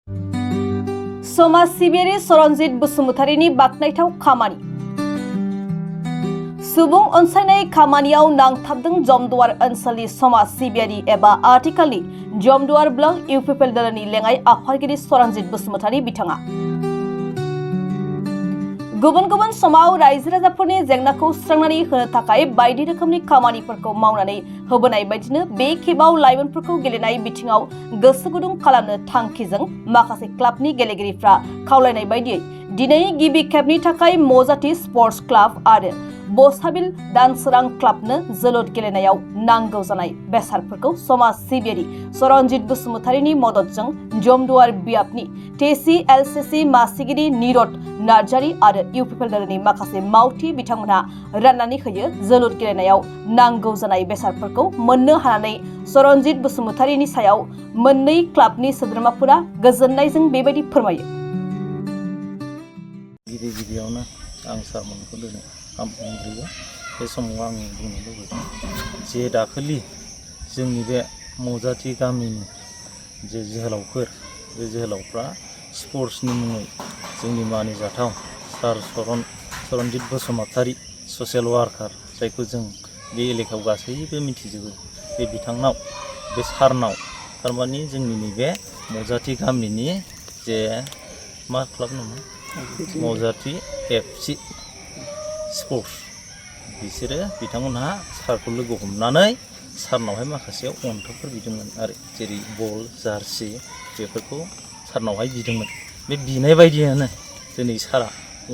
समाज सिबियारि सरनजित बसुमतारीनि बाखनायथाव खामानि। सुबुं अनसायनाय खामानियाव नांथाबदों जमदुवार ओनसोलनि समाज सिबियारि एबा आथिखालनि जमदुवार ब्लक इउपिपिएल दलनि लेङाइ आफादगिरि सरनजित बसुमतारी बिथाङा गुबुन गुबुन समाव रायजो राजाफोरनि जेंनाखौ सुस्रांनानै होनो थाखाय बायदि रोखोमनि खामानिफोरखौ मावनानै होबोनाय बायदिनो बे खेबाव लाइमोनफोरखौ गेलेनाय बिथिङाव गोसो गुदुं खालामनो थांखिजों माखासे क्लाबनि गेलेगिरिफ्रा खावलायनाय बायदियै दिनै गिबि खेबनि थाखाय मजाति स्पर्ट्स क्लाब आरो बसाबिल दानसोरां क्लाबनो जोलुर गेलेनायाव नांगौ जानाय बेसादफोरखौ समाज सिबियारि सरनजित बसुमतारीनि मददजों जमदुवार बियाबनि टेसि एलसिसि मासिगिरि निरद नार्जारी आरो इउपिपिएल दलनि माखासे मावथि बिथांमोनहा राननानै होयो। जोलुर गेलेनायाव नांगौ जानाय बेसादफोरखौ मोननो हानानै सरनजित बसुमतारीनि सायाव मोननै क्लाबनि सोद्रोमाफोरा गोजोननायजों बेबायदि फोरमायो। गिबियावनो आं सारमोनखौ दिनै हामग्रोयो। बे समाव आं बुंनो लुबैदों जे दाखालि जोंनि बे मजाति गामिनि जे जोहोलावफोर बे जोहोलावफ्रा स्पर्ट्सनि मुङै जोंनि मानिजाथाव सार सरनजित बसुमतारी ससियेल वार्कार जायखौ जों बे एलेकायाव गासैबो मिथिजोबो बे बिथांनाव बे सारनाव थारमाने जोंनि नैबे मजाति गामिनि जे मा क्लाब नामा मजाति एफसि स्पर्ट्स बिसोरो बिथांमोनहा सारखौ लोगो हमनानै सारनावहाय माखासे अनथोबफोर बिदोंमोन आरो जेरै बल जार्सि बेफोरखौ सारनावहाय बिदोंमोन। बे बिनाय बायदियानो दिनै सारा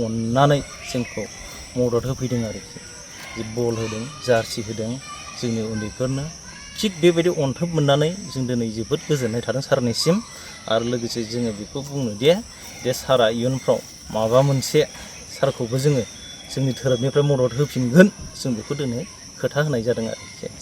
अननानै जोंखौ मदद होफैदों आरोखि जे बल होदों जार्सि होदों जोंनि उन्दैफोरनो थिग बेबायदि अनथोब मोननानै जों दिनै जोबोद गोजोननाय थादों सारनिसिम। आरो लोगोसे जोङो बेखौ बुंनो दे सारा इयुनफ्राव माबा मोनसे सारखौबो जोङो जोंनि धोरोमनिफ्राय मदद होफिनगोन जों बेखौ दिनै खोथा होनाय जादों आरोखि।